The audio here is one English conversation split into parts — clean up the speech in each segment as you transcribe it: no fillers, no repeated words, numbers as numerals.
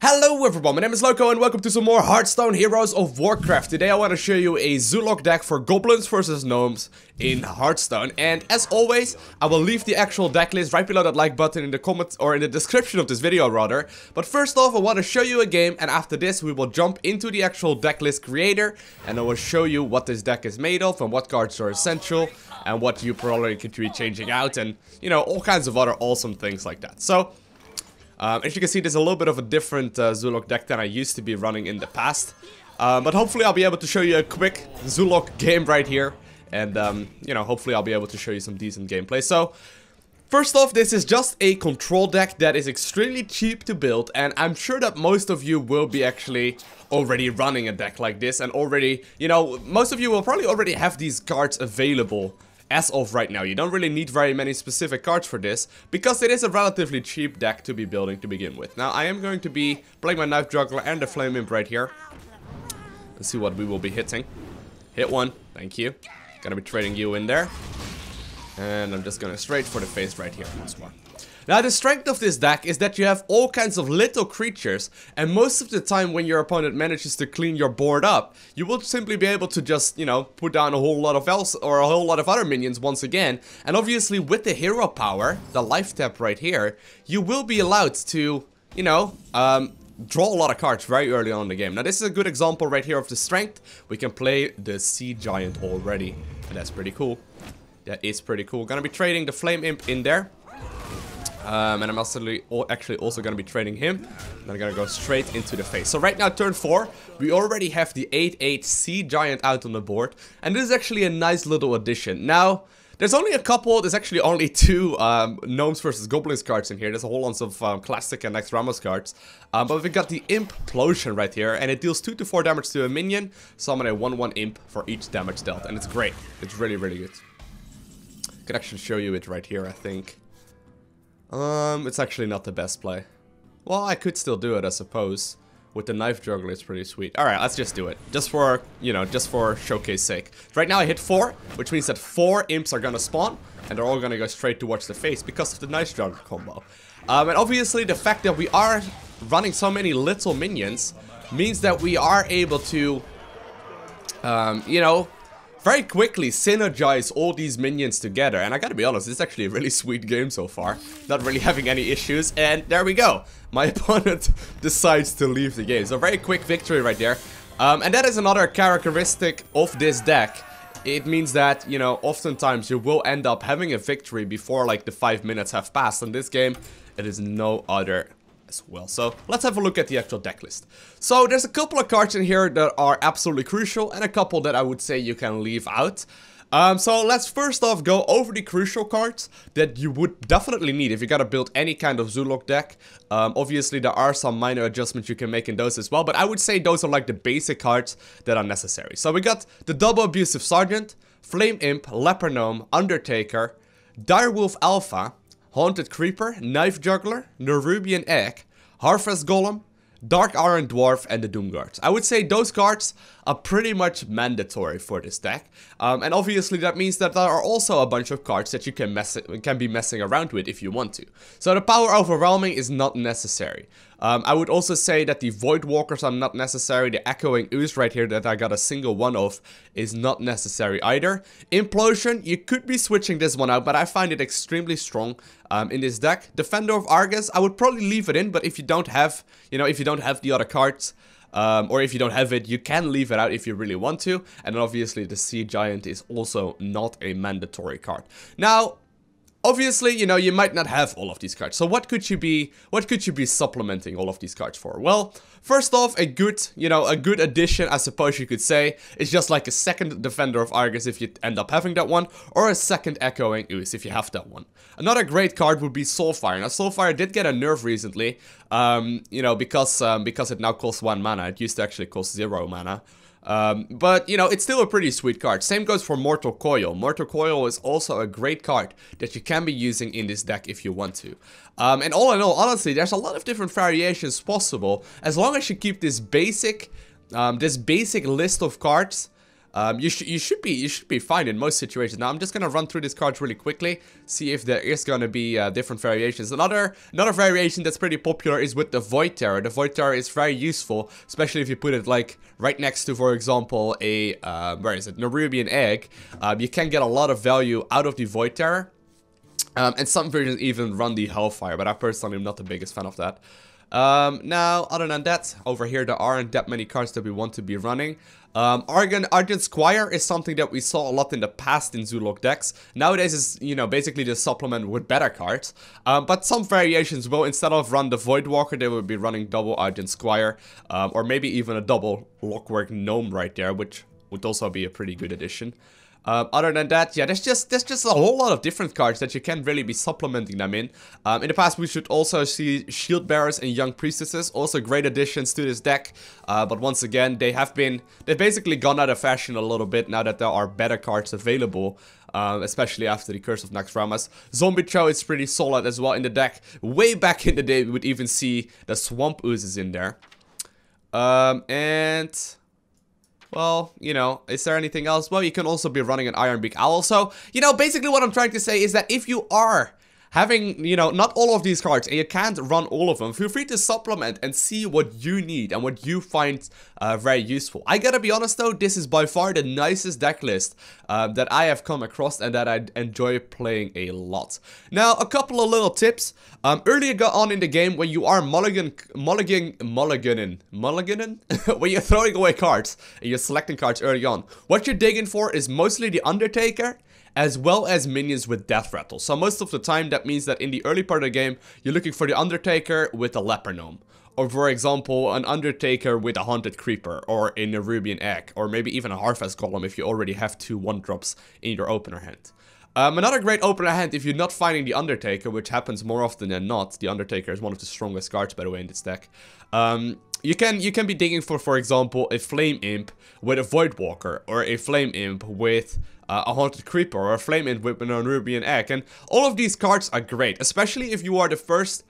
Hello everyone, my name is Lowko and welcome to some more Hearthstone Heroes of Warcraft. Today I want to show you a Zoolock deck for Goblins versus Gnomes in Hearthstone. And as always, I will leave the actual deck list right below that like button in the comments or in the description of this video rather. But first off, I want to show you a game, and after this we will jump into the actual deck list creator and I will show you what this deck is made of and what cards are essential and what you probably could be changing out and, you know, all kinds of other awesome things like that. So as you can see, there's a little bit of a different Zoolock deck than I used to be running in the past. But hopefully I'll be able to show you a quick Zoolock game right here. And, you know, hopefully I'll be able to show you some decent gameplay. So, first off, this is just a control deck that is extremely cheap to build. And I'm sure that most of you will be actually already running a deck like this. And already, you know, most of you will probably already have these cards available as of right now. You don't really need very many specific cards for this, because it is a relatively cheap deck to be building to begin with. Now, I am going to be playing my Knife Juggler and the Flame Imp right here. Let's see what we will be hitting. Hit one, thank you. Gonna be trading you in there. And I'm just gonna straight for the face right here once more. Now, the strength of this deck is that you have all kinds of little creatures, and most of the time when your opponent manages to clean your board up, you will simply be able to just, you know, put down a whole lot of else or a whole lot of other minions once again. And obviously with the hero power, the life tap right here, you will be allowed to, you know, draw a lot of cards very early on in the game. Now, this is a good example right here of the strength. We can play the Sea Giant already, and that's pretty cool. That is pretty cool. Gonna be trading the Flame Imp in there. And I'm actually also going to be trading him. Then I'm going to go straight into the face. So right now, turn 4, we already have the 8/8 Sea Giant out on the board. And this is actually a nice little addition. Now, there's only a couple, there's actually only 2 Gnomes versus Goblins cards in here. There's a whole lot of Classic and Naxxramas cards. But we got the Imp-losion right here. And it deals 2 to 4 damage to a minion. Summon a 1/1 Imp for each damage dealt. And it's great. It's really, really good. I could actually show you it right here, I think. It's actually not the best play. Well, I could still do it, I suppose. With the Knife Juggler, it's pretty sweet. Alright, let's just do it. Just for, you know, just for showcase sake. Right now I hit 4, which means that 4 imps are gonna spawn. And they're all gonna go straight towards the face because of the Knife Juggler combo. And obviously the fact that we are running so many little minions means that we are able to, you know, very quickly synergize all these minions together. And I gotta be honest, this is actually a really sweet game so far. Not really having any issues, and there we go. My opponent decides to leave the game. So very quick victory right there. And that is another characteristic of this deck. It means that, you know, oftentimes you will end up having a victory before like the 5 minutes have passed. In this game, it is no other as well. So let's have a look at the actual deck list. So there's a couple of cards in here that are absolutely crucial and a couple that I would say you can leave out. So let's first off go over the crucial cards that you would definitely need if you gotta build any kind of Zoolock deck. Obviously there are some minor adjustments you can make in those as well, but I would say those are like the basic cards that are necessary. So we got the double Abusive Sergeant, Flame Imp, Leper Gnome, Undertaker, Direwolf Alpha, Haunted Creeper, Knife Juggler, Nerubian Egg, Harvest Golem, Dark Iron Dwarf, and the Doomguard. I would say those cards are pretty much mandatory for this deck. And obviously that means that there are also a bunch of cards that you can be messing around with if you want to. So the Power Overwhelming is not necessary. I would also say that the Voidwalkers are not necessary. The Echoing Ooze right here that I got a single one of is not necessary either. Imp-losion, you could be switching this one out, but I find it extremely strong in this deck. Defender of Argus, I would probably leave it in, but if you don't have, you know, if you don't have the other cards, or if you don't have it, you can leave it out if you really want to. And then obviously the Sea Giant is also not a mandatory card. Now, obviously, you know, you might not have all of these cards. So what could you be supplementing all of these cards for? Well, first off, a good addition, I suppose you could say, is just like a second Defender of Argus if you end up having that one, or a second Echoing Ooze if you have that one. Another great card would be Soulfire. Now, Soulfire did get a nerf recently, you know, because it now costs 1 mana. It used to actually cost 0 mana. But, you know, it's still a pretty sweet card. Same goes for Mortal Coil. Mortal Coil is also a great card that you can be using in this deck if you want to. And all in all, honestly, there's a lot of different variations possible, as long as you keep this basic list of cards you should be fine in most situations. Now I'm just gonna run through these cards really quickly, see if there is gonna be different variations. Another variation that's pretty popular is with the Void Terror. The Void Terror is very useful, especially if you put it like right next to, for example, a where is it, Nerubian Egg. You can get a lot of value out of the Void Terror. And some versions even run the Hellfire, but I personally am not the biggest fan of that. Now, other than that, over here there aren't that many cards that we want to be running. Argent Squire is something that we saw a lot in the past in Zoolock decks. Nowadays is, you know, basically the supplement with better cards. But some variations will, instead of run the Voidwalker, they will be running double Argent Squire. Or maybe even a double Lockwork Gnome right there, which would also be a pretty good addition. Other than that, yeah, there's just a whole lot of different cards that you can really be supplementing them in. In the past, we should also see Shield Bearers and Young Priestesses, also great additions to this deck. But once again, they've basically gone out of fashion a little bit now that there are better cards available. Especially after the Curse of Naxxramas. Zombie Chow is pretty solid as well in the deck. Way back in the day, we would even see the Swamp Oozes in there. Well, you know, is there anything else? Well, you can also be running an Ironbeak Owl. So, you know, basically what I'm trying to say is that if you are having, you know, not all of these cards and you can't run all of them, feel free to supplement and see what you need and what you find very useful. I gotta be honest though, this is by far the nicest deck list that I have come across and that I enjoy playing a lot. Now, a couple of little tips. Earlier on in the game, when you are mulliganing, when you're throwing away cards and you're selecting cards early on, what you're digging for is mostly the Undertaker, as well as minions with Death Rattle. So most of the time that means that in the early part of the game, you're looking for the Undertaker with a Leper Gnome. Or for example, an Undertaker with a Haunted Creeper, or a Nerubian Egg, or maybe even a Harvest Golem if you already have 2 1-drops in your opener hand. Another great opener hand, if you're not finding the Undertaker, which happens more often than not, the Undertaker is one of the strongest cards, by the way, in this deck. You can be digging for example, a Flame Imp with a Voidwalker, or a Flame Imp with a Haunted Creeper, or a Flame Imp with a Nerubian Egg. And all of these cards are great, especially if you are the first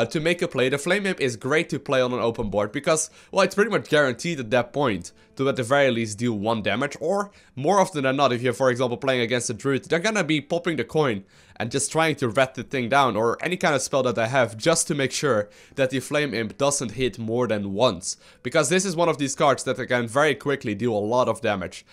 to make a play. The Flame Imp is great to play on an open board because, well, it's pretty much guaranteed at that point to at the very least deal 1 damage, or more often than not, if you're, for example, playing against a Druid, they're gonna be popping the coin and just trying to rat the thing down, or any kind of spell that they have, just to make sure that the Flame Imp doesn't hit more than once. Because this is one of these cards that can very quickly deal a lot of damage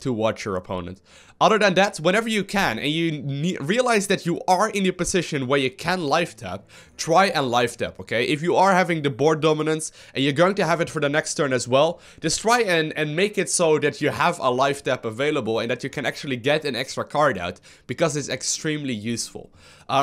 towards your opponent. Other than that, whenever you can, and you realize that you are in a position where you can life tap, try and life tap, okay? If you are having the board dominance, and you're going to have it for the next turn as well, just try and make it so that you have a life tap available, and that you can actually get an extra card out, because it's extremely useful.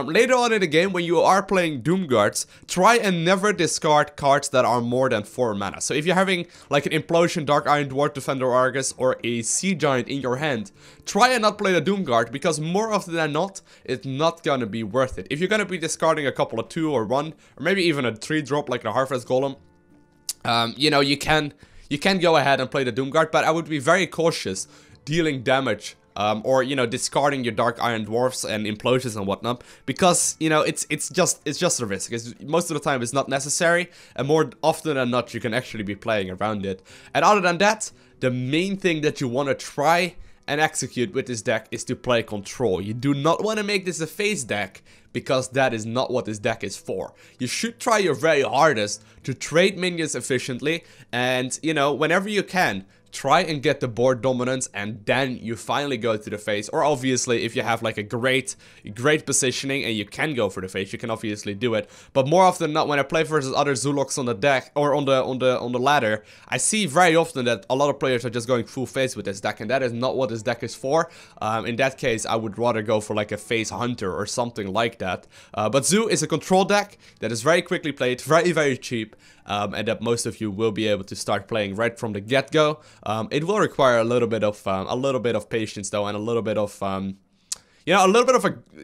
Later on in the game, when you are playing Doomguards, try and never discard cards that are more than 4 mana. So if you're having like an Imp-losion, Dark Iron Dwarf, Defender Argus, or a Sea Giant in your hand, try and not play the Doomguard, because more often than not, it's not gonna be worth it. If you're gonna be discarding a couple of 2 or 1, or maybe even a 3-drop like the Harvest Golem, you know, you can go ahead and play the Doomguard, but I would be very cautious dealing damage. Or, you know, discarding your Dark Iron Dwarfs and Imp-losions and whatnot, because, you know, it's just a risk. Most of the time it's not necessary, and more often than not you can actually be playing around it. And other than that, the main thing that you want to try and execute with this deck is to play control. You do not want to make this a face deck, because that is not what this deck is for. You should try your very hardest to trade minions efficiently, and, you know, whenever you can, try and get the board dominance, and then you finally go to the face. Or obviously, if you have like a great positioning and you can go for the face, you can obviously do it. But more often than not, when I play versus other Zoolocks on the deck or on the ladder, I see very often that a lot of players are just going full face with this deck, and that is not what this deck is for. In that case, I would rather go for like a face hunter or something like that. But Zoo is a control deck that is very quickly played, very cheap. And that most of you will be able to start playing right from the get-go. It will require a little bit of patience though, and a little bit of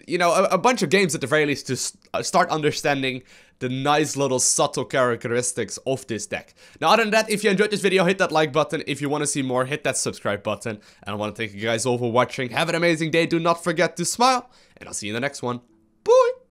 you know, a bunch of games at the very least to start understanding the nice little subtle characteristics of this deck. Now, other than that, if you enjoyed this video, hit that like button. If you want to see more, hit that subscribe button. And I want to thank you guys all for watching. Have an amazing day. Do not forget to smile, and I'll see you in the next one.